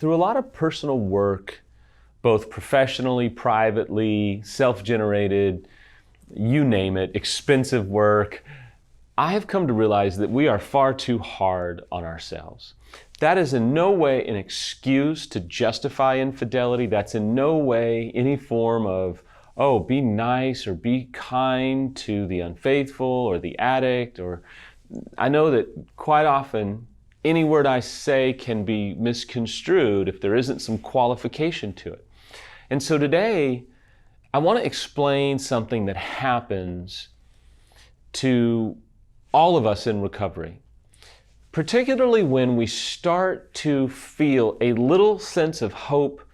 through a lot of personal work, both professionally, privately, self-generated, you name it, expensive work, I have come to realize that we are far too hard on ourselves. That is in no way an excuse to justify infidelity. That's in no way any form of, oh, be nice or be kind to the unfaithful or the addict. Or I know that quite often any word I say can be misconstrued if there isn't some qualification to it. And so today, I want to explain something that happens to all of us in recovery, particularly when we start to feel a little sense of hope,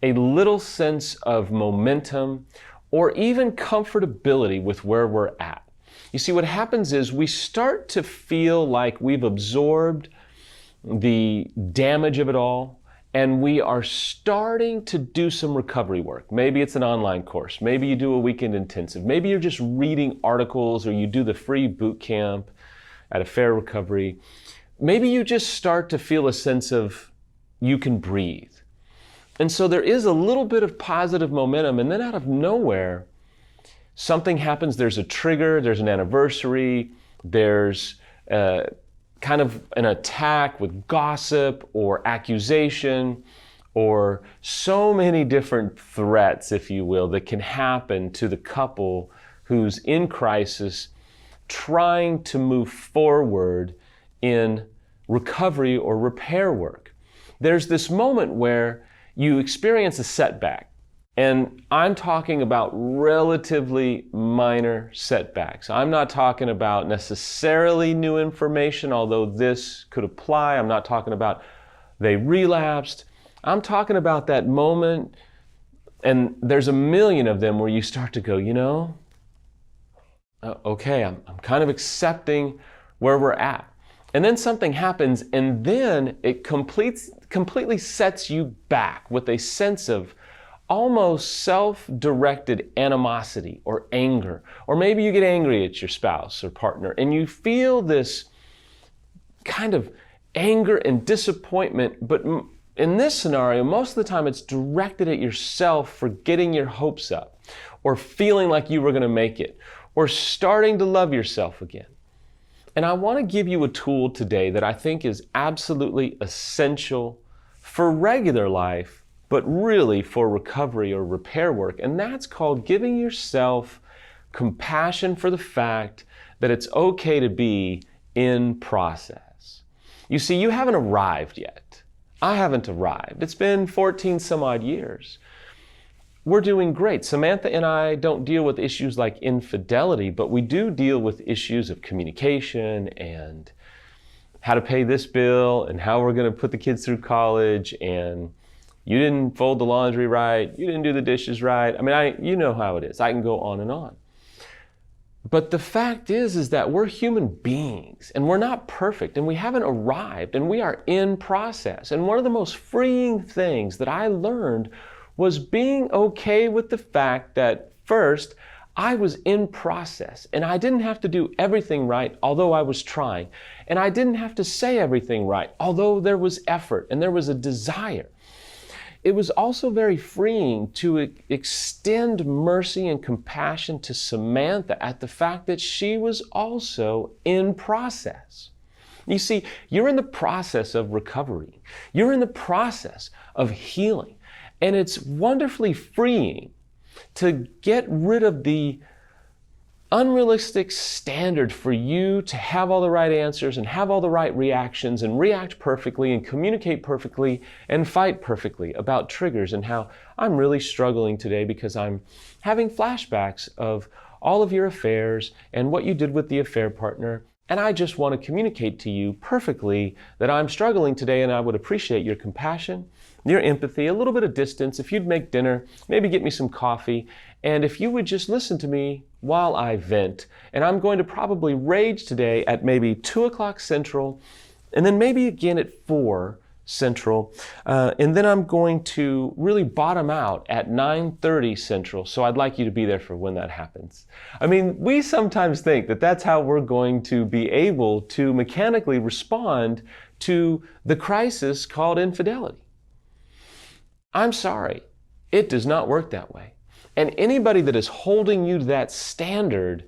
a little sense of momentum, or even comfortability with where we're at. You see, what happens is we start to feel like we've absorbed the damage of it all, and we are starting to do some recovery work. Maybe it's an online course. Maybe you do a weekend intensive. Maybe you're just reading articles, or you do the free boot camp at a Fair Recovery. Maybe you just start to feel a sense of you can breathe. And so there is a little bit of positive momentum, and then out of nowhere, something happens. There's a trigger, there's an anniversary, there's kind of an attack with gossip or accusation, or so many different threats, if you will, that can happen to the couple who's in crisis, trying to move forward in recovery or repair work. There's this moment where you experience a setback. And I'm talking about relatively minor setbacks. I'm not talking about necessarily new information, although this could apply. I'm not talking about they relapsed. I'm talking about that moment, and there's a million of them where you start to go, okay, I'm kind of accepting where we're at. And then something happens, and then it completely sets you back with a sense of almost self-directed animosity or anger. Or maybe you get angry at your spouse or partner, and you feel this kind of anger and disappointment, but in this scenario, most of the time it's directed at yourself for getting your hopes up, or feeling like you were going to make it, or starting to love yourself again. And I want to give you a tool today that I think is absolutely essential for regular life, but really for recovery or repair work. And that's called giving yourself compassion for the fact that it's okay to be in process. You see, you haven't arrived yet. I haven't arrived. It's been 14 some odd years. We're doing great. Samantha and I don't deal with issues like infidelity, but we do deal with issues of communication and how to pay this bill and how we're going to put the kids through college, and you didn't fold the laundry right, you didn't do the dishes right. I mean, you know how it is. I can go on and on. But the fact is that we're human beings, and we're not perfect, and we haven't arrived, and we are in process. And one of the most freeing things that I learned was being okay with the fact that first, I was in process, and I didn't have to do everything right, although I was trying. And I didn't have to say everything right, although there was effort and there was a desire. It was also very freeing to extend mercy and compassion to Samantha at the fact that she was also in process. You see, you're in the process of recovery. You're in the process of healing. And it's wonderfully freeing to get rid of the unrealistic standard for you to have all the right answers and have all the right reactions and react perfectly and communicate perfectly and fight perfectly about triggers, and how I'm really struggling today because I'm having flashbacks of all of your affairs and what you did with the affair partner. And I just want to communicate to you perfectly that I'm struggling today, and I would appreciate your compassion, your empathy, a little bit of distance. If you'd make dinner, maybe get me some coffee, and if you would just listen to me while I vent. And I'm going to probably rage today at maybe 2 o'clock Central, and then maybe again at 4 Central, and then I'm going to really bottom out at 9:30 Central, so I'd like you to be there for when that happens. I mean, we sometimes think that that's how we're going to be able to mechanically respond to the crisis called infidelity. I'm sorry. It does not work that way. And anybody that is holding you to that standard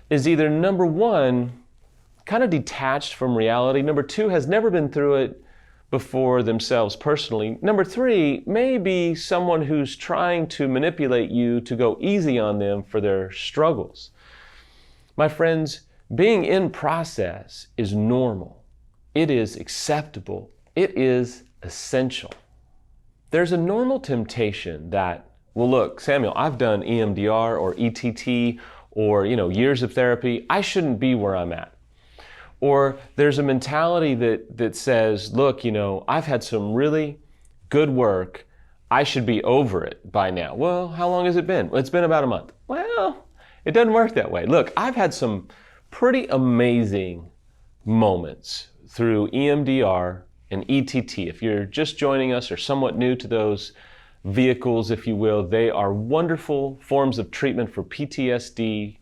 is either, number one, kind of detached from reality. Number two, has never been through it before themselves personally. Number three, may be someone who's trying to manipulate you to go easy on them for their struggles. My friends, being in process is normal. It is acceptable. It is essential. There's a normal temptation that, well, look, Samuel, I've done EMDR or ETT or, years of therapy. I shouldn't be where I'm at. Or there's a mentality that says, look, I've had some really good work. I should be over it by now. Well, how long has it been? Well, it's been about a month. Well, it doesn't work that way. Look, I've had some pretty amazing moments through EMDR and ETT. If you're just joining us or somewhat new to those vehicles, if you will, they are wonderful forms of treatment for PTSD,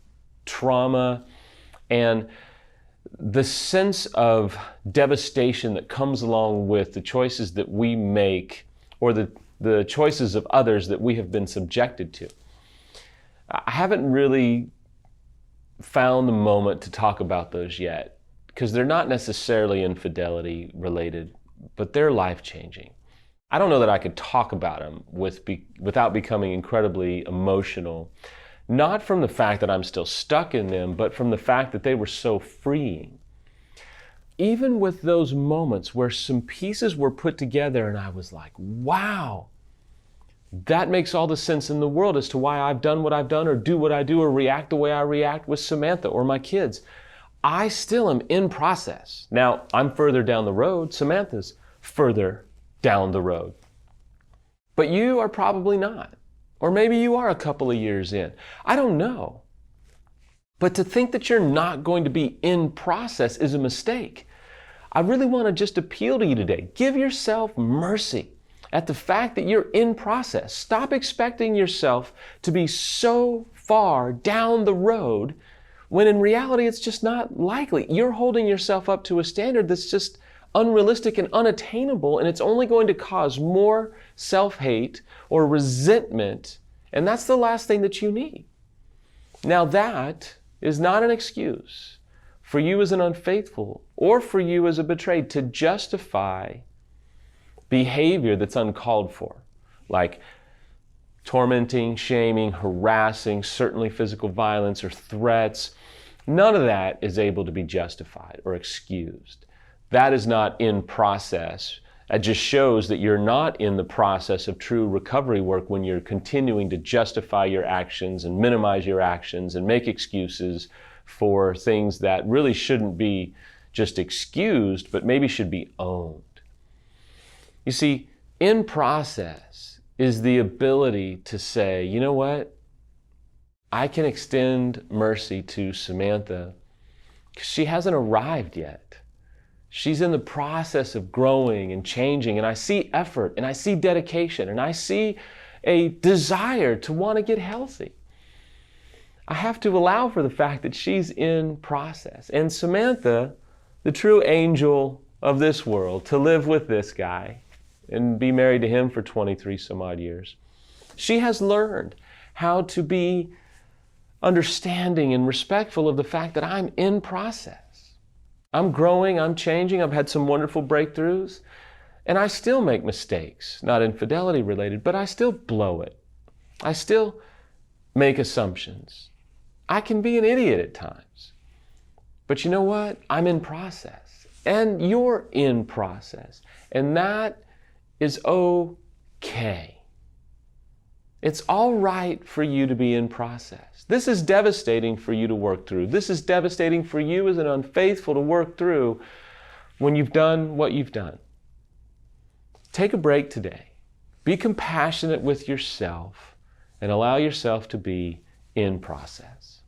trauma, and the sense of devastation that comes along with the choices that we make or the choices of others that we have been subjected to. I haven't really found the moment to talk about those yet because they're not necessarily infidelity related, but they're life-changing. I don't know that I could talk about them without becoming incredibly emotional. Not from the fact that I'm still stuck in them, but from the fact that they were so freeing. Even with those moments where some pieces were put together and I was like, wow, that makes all the sense in the world as to why I've done what I've done or do what I do or react the way I react with Samantha or my kids. I still am in process. Now, I'm further down the road. Samantha's further down the road. But you are probably not. Or maybe you are a couple of years in. I don't know. But to think that you're not going to be in process is a mistake. I really want to just appeal to you today. Give yourself mercy at the fact that you're in process. Stop expecting yourself to be so far down the road when in reality it's just not likely. You're holding yourself up to a standard that's just unrealistic and unattainable, and it's only going to cause more self-hate or resentment, and that's the last thing that you need. Now that is not an excuse for you as an unfaithful or for you as a betrayed to justify behavior that's uncalled for, like tormenting, shaming, harassing, certainly physical violence or threats. None of that is able to be justified or excused. That is not in process. It just shows that you're not in the process of true recovery work when you're continuing to justify your actions and minimize your actions and make excuses for things that really shouldn't be just excused, but maybe should be owned. You see, in process is the ability to say, you know what? I can extend mercy to Samantha because she hasn't arrived yet. She's in the process of growing and changing, and I see effort, and I see dedication, and I see a desire to want to get healthy. I have to allow for the fact that she's in process. And Samantha, the true angel of this world, to live with this guy and be married to him for 23 some odd years, she has learned how to be understanding and respectful of the fact that I'm in process. I'm growing, I'm changing, I've had some wonderful breakthroughs, and I still make mistakes, not infidelity related, but I still blow it. I still make assumptions. I can be an idiot at times. But you know what? I'm in process, and you're in process, and that is okay. It's all right for you to be in process. This is devastating for you to work through. This is devastating for you as an unfaithful to work through when you've done what you've done. Take a break today. Be compassionate with yourself and allow yourself to be in process.